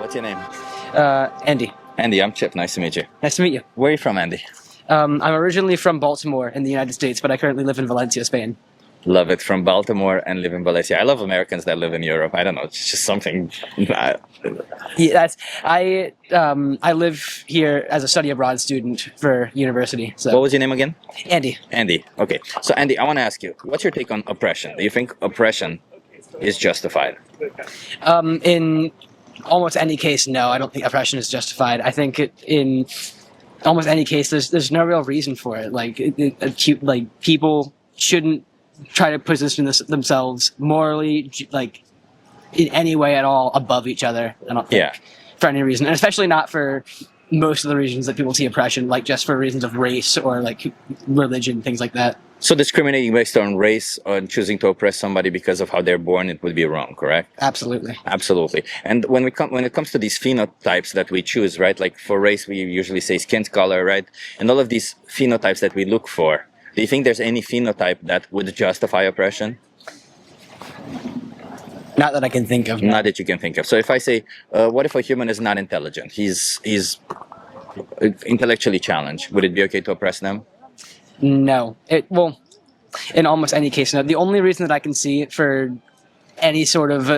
What's your name? Andy. Andy, I'm Chip. Nice to meet you. Nice to meet you. Where are you from, Andy? I'm originally from Baltimore in the United States, but I currently live in Valencia, Spain. Love it. From Baltimore and live in Valencia. I love Americans that live in Europe. I don't know. It's just something. Yeah, I live here as a study abroad student for university. So. What was your name again? Andy. Andy. Okay. So, Andy, I want to ask you, what's your take on oppression? Do you think oppression is justified? In almost any case, no, I don't think oppression is justified. I think in almost any case, there's no real reason for it. Like people shouldn't try to position themselves morally, like in any way at all, above each other. I don't think for any reason, and especially not for most of the reasons that people see oppression, like just for reasons of race or like religion, things like that. So discriminating based on race or choosing to oppress somebody because of how they're born, it would be wrong, correct? Absolutely. Absolutely. And when it comes to these phenotypes that we choose, right? Like for race, we usually say skin color, right? And all of these phenotypes that we look for, do you think there's any phenotype that would justify oppression? Not that I can think of. No. Not that you can think of. So if I say, what if a human is not intelligent? He's intellectually challenged. Would it be okay to oppress them? No. Well, in almost any case, no. The only reason that I can see for any sort of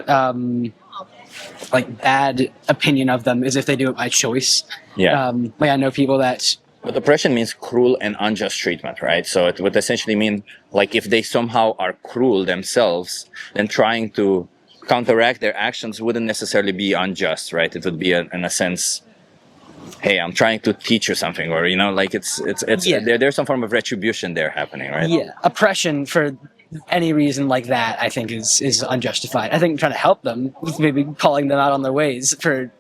like bad opinion of them is if they do it by choice. Yeah. Like I know people that. But oppression means cruel and unjust treatment, right? So it would essentially mean like if they somehow are cruel themselves, then trying to counteract their actions wouldn't necessarily be unjust, right? It would be in a sense, hey, I'm trying to teach you something, or like there's some form of retribution there happening, right? Yeah, oppression for any reason like that, I think is unjustified. I think trying to help them, maybe calling them out on their ways for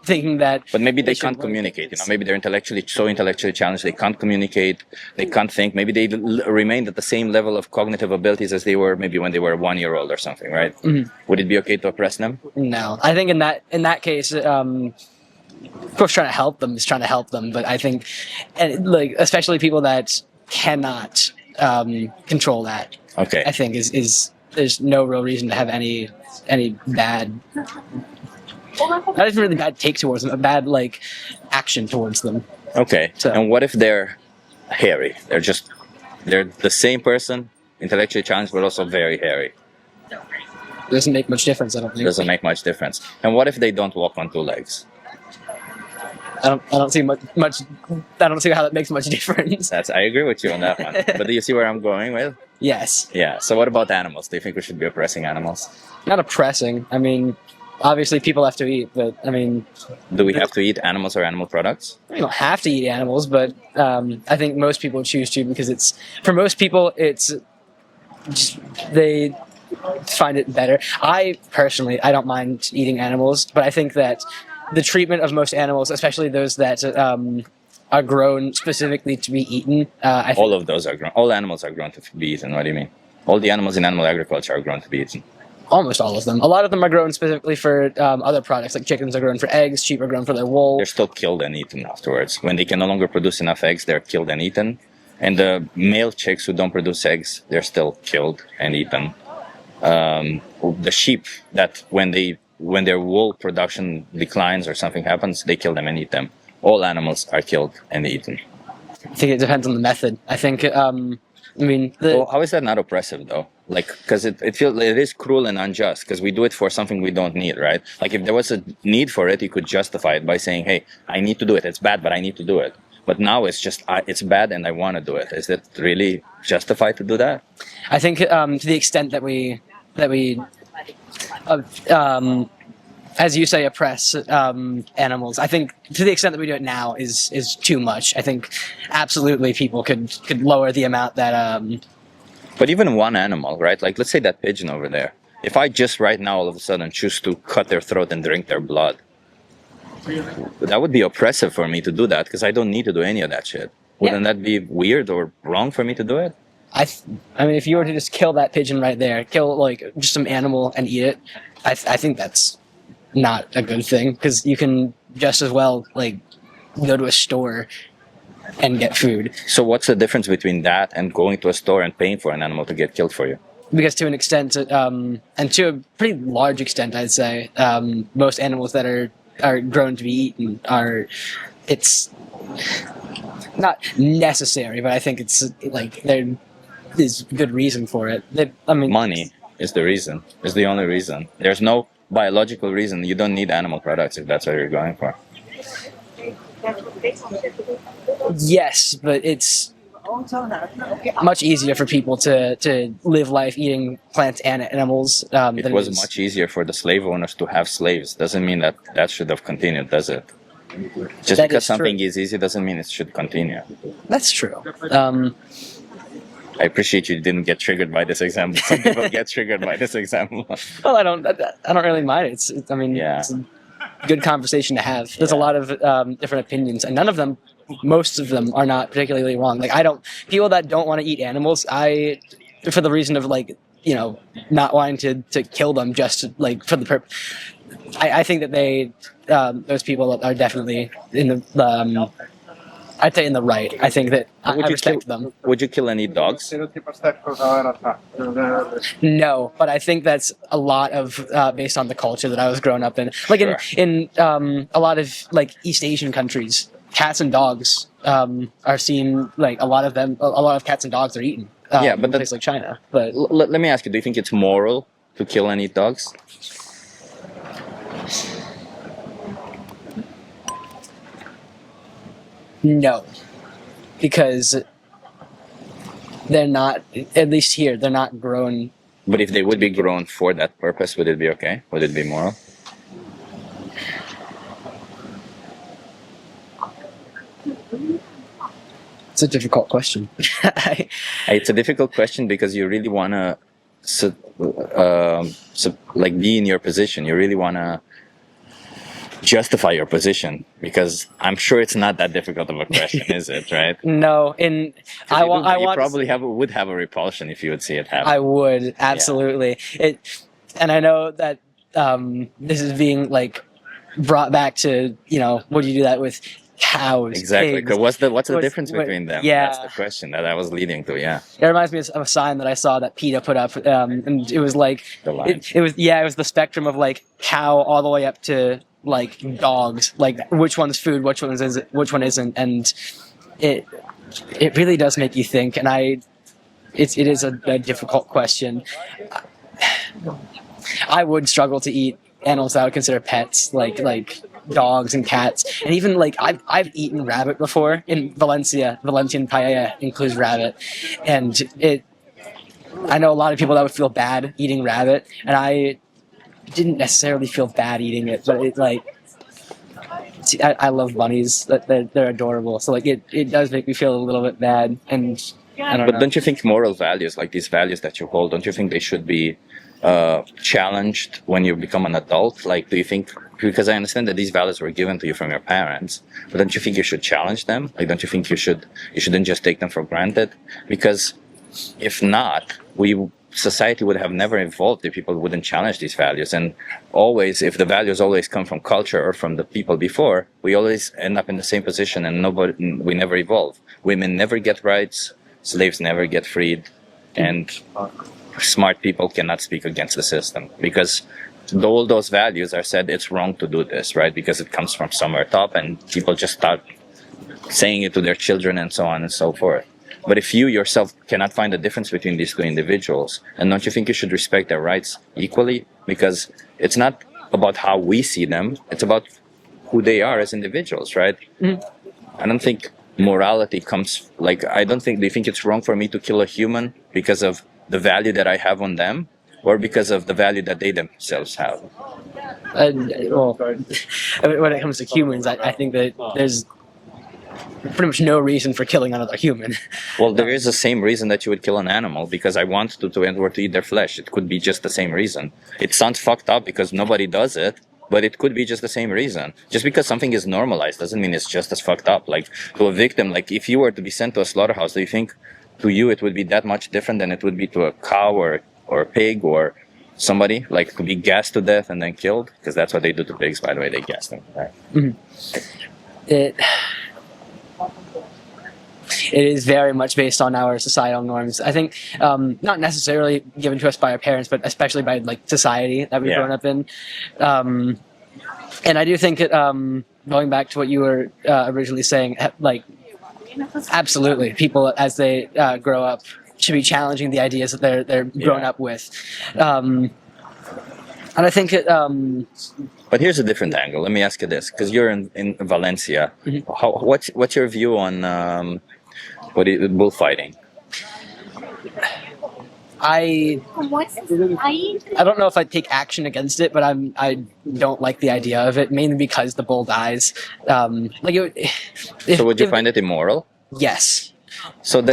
thinking that. But maybe they can't communicate. Maybe they're so intellectually challenged they can't communicate, they can't think. Maybe they remained at the same level of cognitive abilities as they were maybe when they were 1 year old or something, right? Mm-hmm. Would it be okay to oppress them? No, I think in that case. Of course, trying to help them is trying to help them, but I think, and like especially people that cannot control that. Okay. I think is there's no real reason to have any bad, not even really bad take towards them, a bad like action towards them. Okay. So. And what if they're hairy? They're the same person, intellectually challenged, but also very hairy. Doesn't make much difference, I don't think. Doesn't make much difference. And what if they don't walk on two legs? I don't see much. I don't see how that makes much difference. I agree with you on that one. But do you see where I'm going with? Yes. Yeah. So what about animals? Do you think we should be oppressing animals? Not oppressing. I mean, obviously people have to eat, but I mean. Do we have to eat animals or animal products? We don't have to eat animals, but I think most people choose to because for most people they find it better. I personally don't mind eating animals, but I think that the treatment of most animals, especially those that are grown specifically to be eaten. All of those are grown. All animals are grown to be eaten. What do you mean? All the animals in animal agriculture are grown to be eaten. Almost all of them. A lot of them are grown specifically for other products, like chickens are grown for eggs, sheep are grown for their wool. They're still killed and eaten afterwards. When they can no longer produce enough eggs, they're killed and eaten. And the male chicks who don't produce eggs, they're still killed and eaten. The sheep that when their wool production declines or something happens, they kill them and eat them. All animals are killed and eaten. I think it depends on the method. I think, well, how is that not oppressive though? Like, because it is cruel and unjust because we do it for something we don't need, right? Like if there was a need for it, you could justify it by saying, hey, I need to do it. It's bad, but I need to do it. But now it's just, it's bad and I want to do it. Is it really justified to do that? I think to the extent that we as you say, oppress animals. I think to the extent that we do it now is too much. I think absolutely people could lower the amount that. But even one animal, right? Like let's say that pigeon over there. If I just right now all of a sudden choose to cut their throat and drink their blood, that would be oppressive for me to do that because I don't need to do any of that shit. Wouldn't that be weird or wrong for me to do it? I mean, if you were to just kill that pigeon right there, kill like just some animal and eat it, I think that's not a good thing because you can just as well like go to a store and get food. So what's the difference between that and going to a store and paying for an animal to get killed for you? Because to an extent, and to a pretty large extent, I'd say, most animals that are are grown to be eaten it's not necessary, but I think it's like there is good reason for it. I mean, Money is the reason. Is the only reason. There's no biological reason. You don't need animal products if that's what you're going for. yes, but it's much easier for people to live life eating plants and animals. It Than was is. much easier for the slave owners to have slaves. Doesn't mean that that should have continued, does it? Just That because is something true. is easy doesn't mean it should continue. That's true. I appreciate you didn't get triggered by this example. Some people get triggered by this example. Well, I don't really mind it. I mean, Yeah. it's a good conversation to have. There's a Yeah. lot of different opinions, and none of them, most of them, are not particularly wrong. Like people that don't want to eat animals, for the reason of like not wanting to kill them just like for the purpose. I think that those people are definitely in the I'd say in the right. I think that I respect them. Would you kill any dogs? No, but I think that's a lot of based on the culture that I was growing up in. Like Sure. in a lot of like East Asian countries, cats and dogs are seen like a lot of cats and dogs are eaten. Yeah, but in places like China. But Let me ask you: do you think it's moral to kill and eat dogs? no, because they're not. At least here, they're not grown. But if they would be grown for that purpose, would it be okay? Would it be moral? It's a difficult question. It's a difficult question because you really want to, like, be in your position. You really want to justify your position because I'm sure it's not that difficult of a question, is it? Right? No, and I You want. probably would have a repulsion if you would see it happen. I would absolutely and I know that this is being like brought back to would you do that with cows? Exactly. pigs? What's the difference between them? Yeah. That's the question that I was leading to. Yeah. It reminds me of a sign that I saw that PETA put up, and it was like The line. it was the spectrum of like cow all the way up to like dogs, like which one's food, which one isn't, and it really does make you think, and it is a difficult question. I would struggle to eat animals that I would consider pets, like dogs and cats, and even like I've eaten rabbit before in Valencia. Valencian paella includes rabbit, and I know a lot of people that would feel bad eating rabbit, and I didn't necessarily feel bad eating it, but I love bunnies. They're adorable. So like it does make me feel a little bit bad, and I don't But know. don't you think moral values, like these values that you hold, don't you think they should be challenged when you become an adult? Like, do you think, because I understand that these values were given to you from your parents, but don't you think you should challenge them? Like, don't you think you shouldn't just take them for granted? Because if not, society would have never evolved if people wouldn't challenge these values. And always, if the values always come from culture or from the people before, we always end up in the same position and we never evolve. Women never get rights, slaves never get freed, and smart people cannot speak against the system because all those values are said it's wrong to do this, right? Because it comes from somewhere top and people just start saying it to their children and so on and so forth. But if you yourself cannot find the difference between these two individuals, and don't you think you should respect their rights equally? Because it's not about how we see them, it's about who they are as individuals, right? Mhm. I don't think morality comes, like, do you think it's wrong for me to kill a human because of the value that I have on them, or because of the value that they themselves have? Well, when it comes to humans, I think that there's pretty much no reason for killing another human. Well, there is the same reason that you would kill an animal, because I want to eat their flesh. It could be just the same reason. It sounds fucked up because nobody does it, but it could be just the same reason. Just because something is normalized doesn't mean it's just as fucked up. Like, to a victim, like if you were to be sent to a slaughterhouse, do you think to you it would be that much different than it would be to a cow or a pig or somebody, like to be gassed to death and then killed? Because that's what they do to pigs, by the way. They gas them. Right? It is very much based on our societal norms. I think not necessarily given to us by our parents, but especially by like society that we've Yeah. grown up in. And I do think that going back to what you were originally saying, like absolutely, people as they grow up should be challenging the ideas that they're grown up with. And I think it. But here's a different angle. Let me ask you this, because you're in Valencia. What's your view on bullfighting? I don't know if I'd take action against it, but I don't like the idea of it, mainly because the bull dies. So would you find it immoral? Yes. So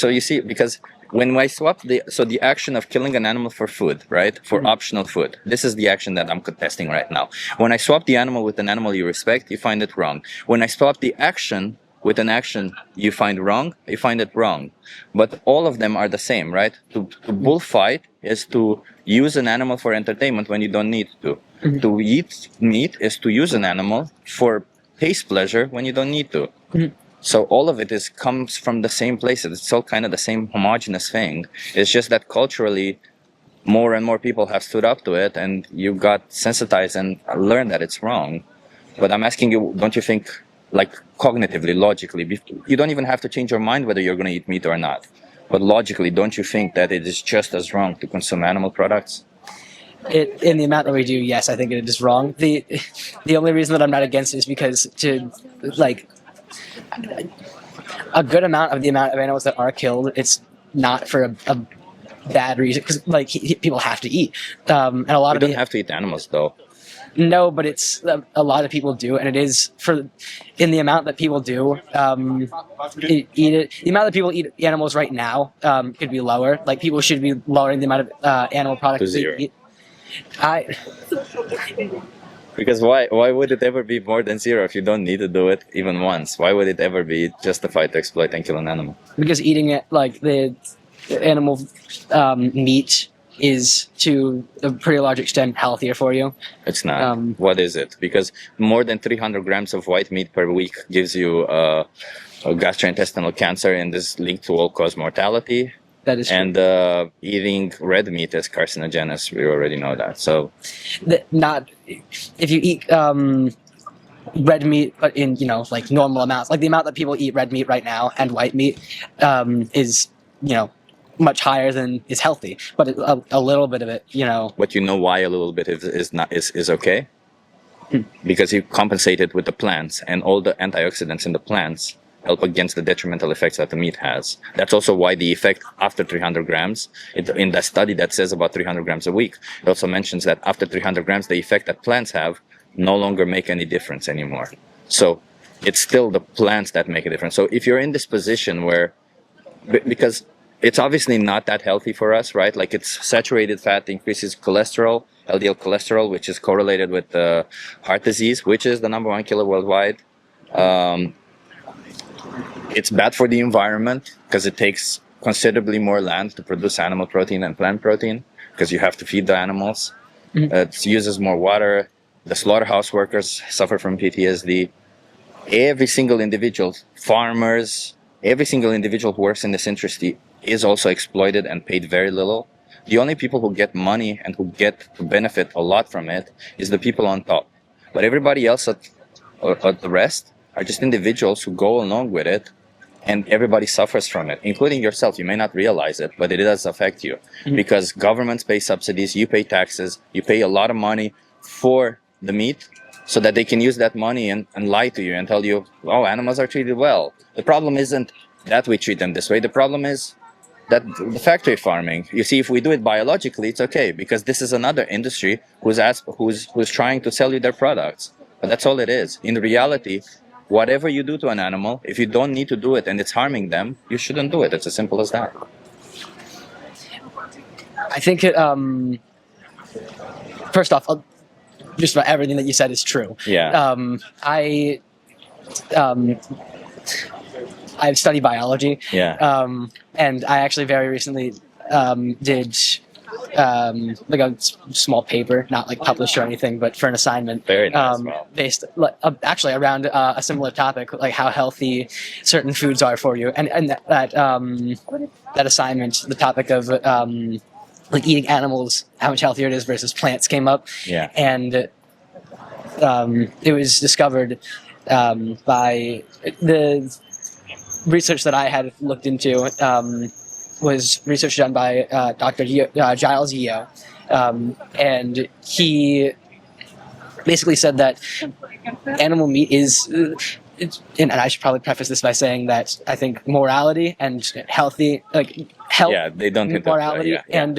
you see, because when I swap the action of killing an animal for food, right, for optional food, this is the action that I'm contesting right now. When I swap the animal with an animal you respect, you find it wrong. When I swap the action with an action you find wrong, you find it wrong. But all of them are the same, right? To bullfight is to use an animal for entertainment when you don't need to. To eat meat is to use an animal for taste pleasure when you don't need to. So all of it comes from the same place. It's all kind of the same homogenous thing. It's just that culturally, more and more people have stood up to it, and you got sensitized and learned that it's wrong. But I'm asking you, don't you think, like cognitively, logically, you don't even have to change your mind whether you're going to eat meat or not. But logically, don't you think that it is just as wrong to consume animal products? In the amount that we do, yes, I think it is wrong. The only reason that I'm not against it is because a good amount of the amount of animals that are killed, it's not for a bad reason, because people have to eat, and a lot of people don't have to eat animals though. No, but it's a lot of people do, and it is in the amount that people do eat it. The amount that people eat animals right now could be lower. Like people should be lowering the amount of animal products to they eat. Because why would it ever be more than zero if you don't need to do it even once? Why would it ever be justified to exploit and kill an animal? Because eating it, like the animal meat, is to a pretty large extent healthier for you. It's not. What is it? Because more than 300 grams of white meat per week gives you a gastrointestinal cancer, and is linked to all-cause mortality. That is true. And eating red meat is carcinogenous. We already know that. So, not if you eat red meat, but in like normal amounts, like the amount that people eat red meat right now and white meat is much higher than is healthy. But a little bit of it, But you know why a little bit is okay? Because you compensate it with the plants, and all the antioxidants in the plants help against the detrimental effects that the meat has. That's also why the effect after 300 grams, in that study that says about 300 grams a week, it also mentions that after 300 grams, the effect that plants have no longer make any difference anymore. So it's still the plants that make a difference. So if you're in this position where, because it's obviously not that healthy for us, right? Like it's saturated fat increases cholesterol, LDL cholesterol, which is correlated with heart disease, which is the #1 killer worldwide. It's bad for the environment because it takes considerably more land to produce animal protein than plant protein, because you have to feed the animals. It uses more water. The slaughterhouse workers suffer from PTSD. Every single individual, farmers, every single individual who works in this industry is also exploited and paid very little. The only people who get money and who get to benefit a lot from it is the people on top. But everybody else at the rest are just individuals who go along with it, and everybody suffers from it, including yourself. You may not realize it, but it does affect you, because governments pay subsidies, you pay taxes, you pay a lot of money for the meat so that they can use that money and lie to you and tell you, oh, animals are treated well. The problem isn't that we treat them this way. The problem is that the factory farming. You see, if we do it biologically, it's okay, because this is another industry who's trying to sell you their products. But that's all it is. In reality, whatever you do to an animal, if you don't need to do it and it's harming them, you shouldn't do it. It's as simple as that. I think it, first off, just about everything that you said is true. Yeah. I've studied biology. Yeah. And I actually very recently did like a small paper, not like published or anything, but for an assignment. Very nice. Wow. Based actually around a similar topic, like how healthy certain foods are for you, and that assignment, the topic of like eating animals, how much healthier it is versus plants came up. Yeah. And it was discovered by the research that I had looked into was research done by Dr. Giles Yeo, and he basically said that animal meat is, and I should probably preface this by saying that I think morality and health, Yeah, they don't interplay, morality yeah. and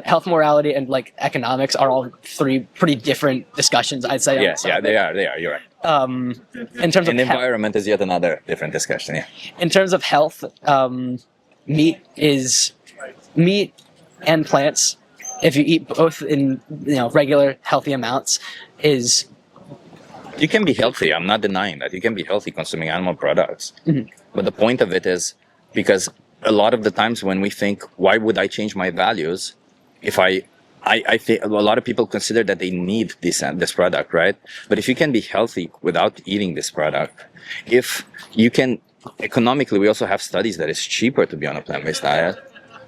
health, morality, and like economics are all three pretty different discussions, I'd say. Yes, yeah, they are. You're right. In terms of And environment is yet another different discussion. Yeah. in terms of health, meat and plants, if you eat both in regular healthy amounts, is You can be healthy. I'm not denying that. You can be healthy consuming animal products. Mhm. But the point of it is because a lot of the times when we think, why would I change my values if I think a lot of people consider that they need this product, right? But if you can be healthy without eating this product, if you can economically, we also have studies that it's cheaper to be on a plant-based diet.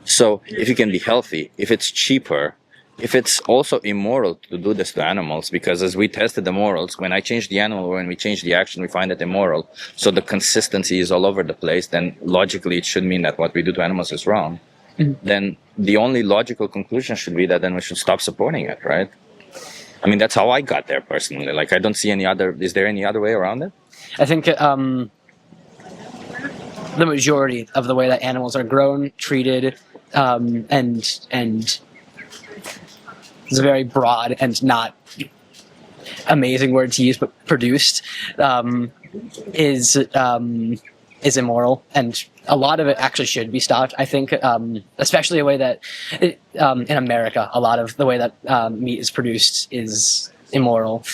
So if you can be healthy, if it's cheaper, if it's also immoral to do this to animals, because as we tested the morals, when I change the animal or when we change the action, we find it immoral. So the consistency is all over the place. Then logically, it should mean that what we do to animals is wrong. Then the only logical conclusion should be that then we should stop supporting it, right? I mean, that's how I got there personally. Like, I don't see any other. Is there any other way around it? I think the majority of the way that animals are grown, treated, and it's a very broad and not amazing word to use, but produced, is immoral, and a lot of it actually should be stopped. I think, especially the way that in America, a lot of the way that meat is produced is immoral.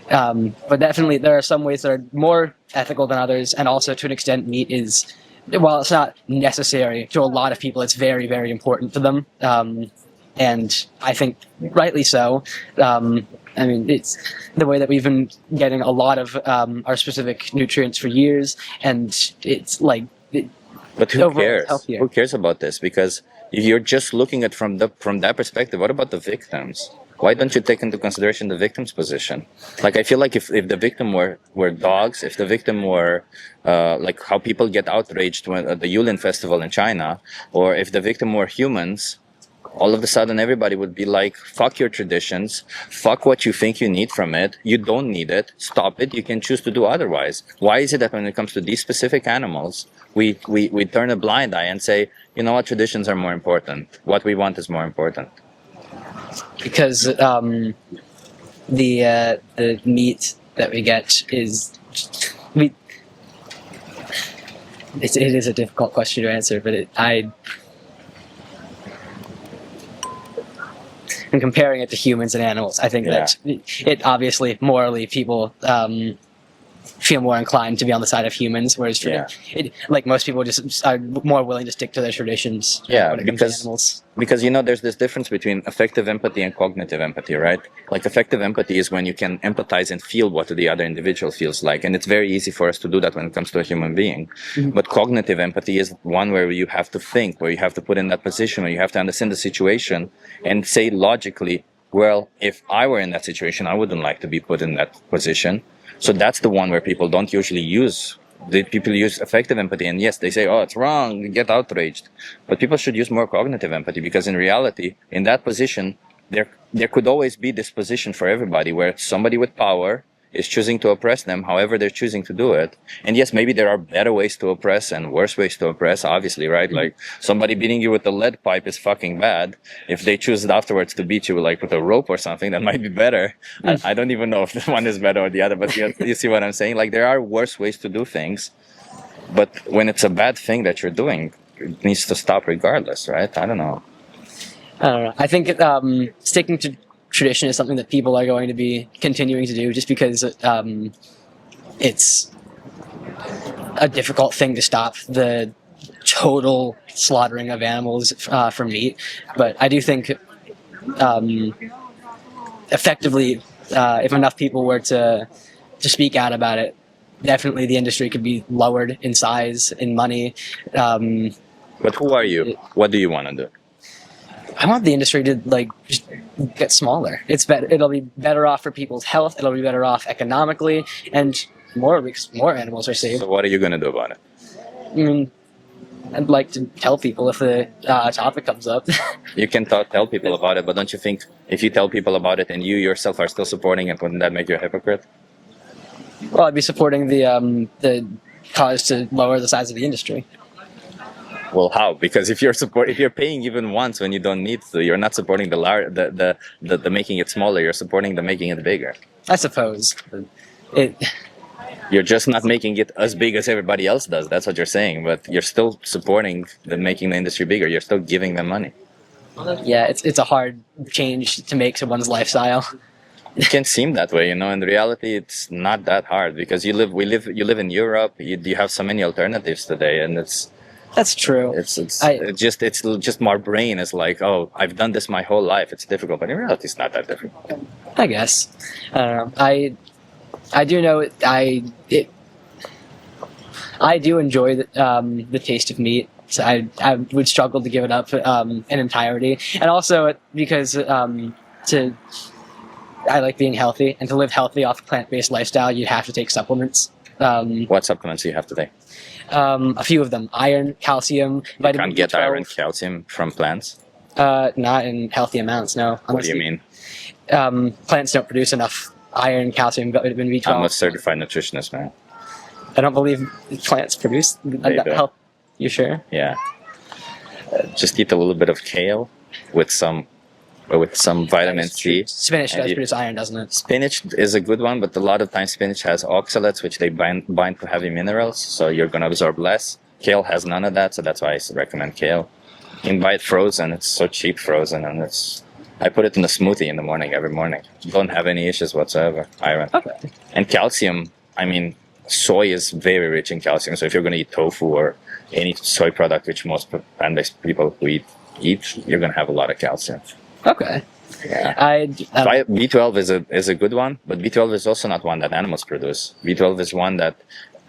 But definitely, there are some ways that are more ethical than others, and also to an extent, meat is, while it's not necessary to a lot of people, it's very, very important to them. And I think rightly so. I mean, it's the way that we've been getting a lot of our specific nutrients for years, and it's like. But who overall cares? healthier. Who cares about this? Because if you're just looking at from that perspective, what about the victims? Why don't you take into consideration the victim's position? Like, I feel like if the victim were dogs, if the victim were like how people get outraged when at the Yulin festival in China, or if the victim were humans, all of a sudden everybody would be like, fuck your traditions, fuck what you think you need from it, you don't need it, stop it, you can choose to do otherwise. Why is it that when it comes to these specific animals, we turn a blind eye and say, you know what, traditions are more important, what we want is more important? Because the meat that we get is it is a difficult question to answer, but and comparing it to humans and animals, I think that it obviously morally people feel more inclined to be on the side of humans, whereas like most people just are more willing to stick to their traditions. Yeah, when it comes to animals. because there's this difference between affective empathy and cognitive empathy, right? Like, affective empathy is when you can empathize and feel what the other individual feels like, and it's very easy for us to do that when it comes to a human being. But cognitive empathy is one where you have to think, where you have to put in that position, where you have to understand the situation and say logically, well, if I were in that situation, I wouldn't like to be put in that position. So that's the one where people don't usually use. People use affective empathy, and yes, they say, oh, it's wrong, you get outraged. But people should use more cognitive empathy, because in reality, in that position, there could always be this position for everybody where somebody with power is choosing to oppress them however they're choosing to do it. And yes, maybe there are better ways to oppress and worse ways to oppress, obviously, right? Like, somebody beating you with a lead pipe is fucking bad. If they choose afterwards to beat you like with a rope or something, that might be better. I don't even know if the one is better or the other, but you see what I'm saying? Like, there are worse ways to do things, but when it's a bad thing that you're doing, it needs to stop regardless, right? I don't know. I think sticking to tradition is something that people are going to be continuing to do, just because it's a difficult thing to stop the total slaughtering of animals for meat. But I do think effectively, if enough people were to speak out about it, definitely the industry could be lowered in size, in money. But who are you? What do you want to do? I want the industry to like just get smaller. It's better. It'll be better off for people's health. It'll be better off economically, and more animals are saved. So what are you going to do about it? I mean, I'd like to tell people if the topic comes up. You can tell people about it, but don't you think if you tell people about it and you yourself are still supporting it, wouldn't that make you a hypocrite? Well, I'd be supporting the cause to lower the size of the industry. Well, how? Because if you're paying even once when you don't need to, you're not supporting the making it smaller. You're supporting the making it bigger. I suppose. You're just not making it as big as everybody else does. That's what you're saying. But you're still supporting making the industry bigger. You're still giving them money. Yeah, it's a hard change to make to one's lifestyle. It can seem that way, In reality, it's not that hard because you live in Europe. You have so many alternatives today, and That's true. It's just my brain is like, oh, I've done this my whole life. It's difficult, but in reality, it's not that difficult. I guess. I don't know. I do know I do enjoy the taste of meat. So I would struggle to give it up in entirety, and also because I like being healthy, and to live healthy off a plant-based lifestyle, you'd have to take supplements. What supplements do you have to take? A few of them: iron, calcium, You vitamin can't get B12. iron, calcium from plants. Not in healthy amounts. No. What do you mean? Plants don't produce enough iron, calcium, vitamin B12. I'm a certified nutritionist, man. I don't believe plants produce They do. health. You sure? Yeah. Just eat a little bit of kale with some vitamin C. Spinach And does you- produce iron, doesn't it? Spinach is a good one, but a lot of times spinach has oxalates, which they bind to heavy minerals, so you're going to absorb less. Kale has none of that, so that's why I recommend kale. You can buy it frozen. It's so cheap frozen, and I put it in a smoothie in the morning every morning. Don't have any issues whatsoever. Iron. Okay. And calcium, I mean, soy is very rich in calcium, so if you're going to eat tofu or any soy product, which most plant-based people who eat, you're going to have a lot of calcium. Okay. Yeah. B12 is a good one, but B12 is also not one that animals produce. B12 is one that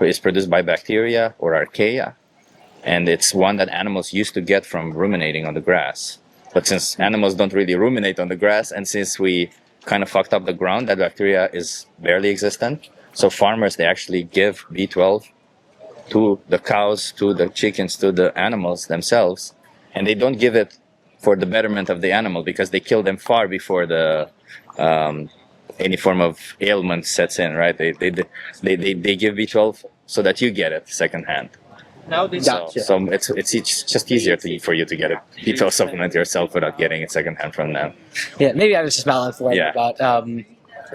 is produced by bacteria or archaea, and it's one that animals used to get from ruminating on the grass. But since animals don't really ruminate on the grass, and since we kind of fucked up the ground, that bacteria is barely existent. So farmers, they actually give B12 to the cows, to the chickens, to the animals themselves, and they don't give it for the betterment of the animal because they kill them far before the any form of ailment sets in, right? They give B12 so that you get it secondhand. Gotcha. So it's just easier for you to get a B12 supplement yourself without getting it secondhand from them. Yeah, maybe I was just malinformed Yeah. about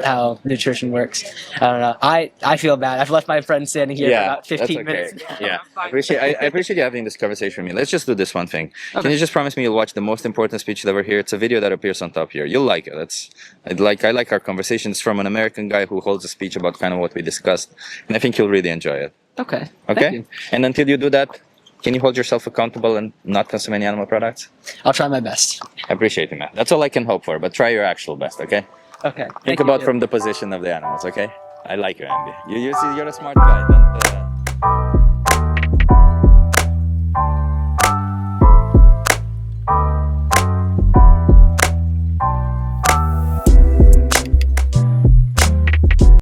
how nutrition works. I don't know. I feel bad. I've left my friend standing here for about 15 minutes. Yeah, I appreciate you having this conversation with me. Let's just do this one thing. Can Okay. you just promise me you'll watch the most important speech you'll ever hear? It's a video that appears on top here. You'll like it. I like our conversations from an American guy who holds a speech about kind of what we discussed, and I think you'll really enjoy it. Okay. Okay. Thank you. And until you do that, can you hold yourself accountable and not consume any animal products? I'll try my best. I appreciate it, man. That's all I can hope for. But try your actual best, okay? Okay. Think about from the position of the animals, okay? I like you, Andy. You're a smart guy. Don't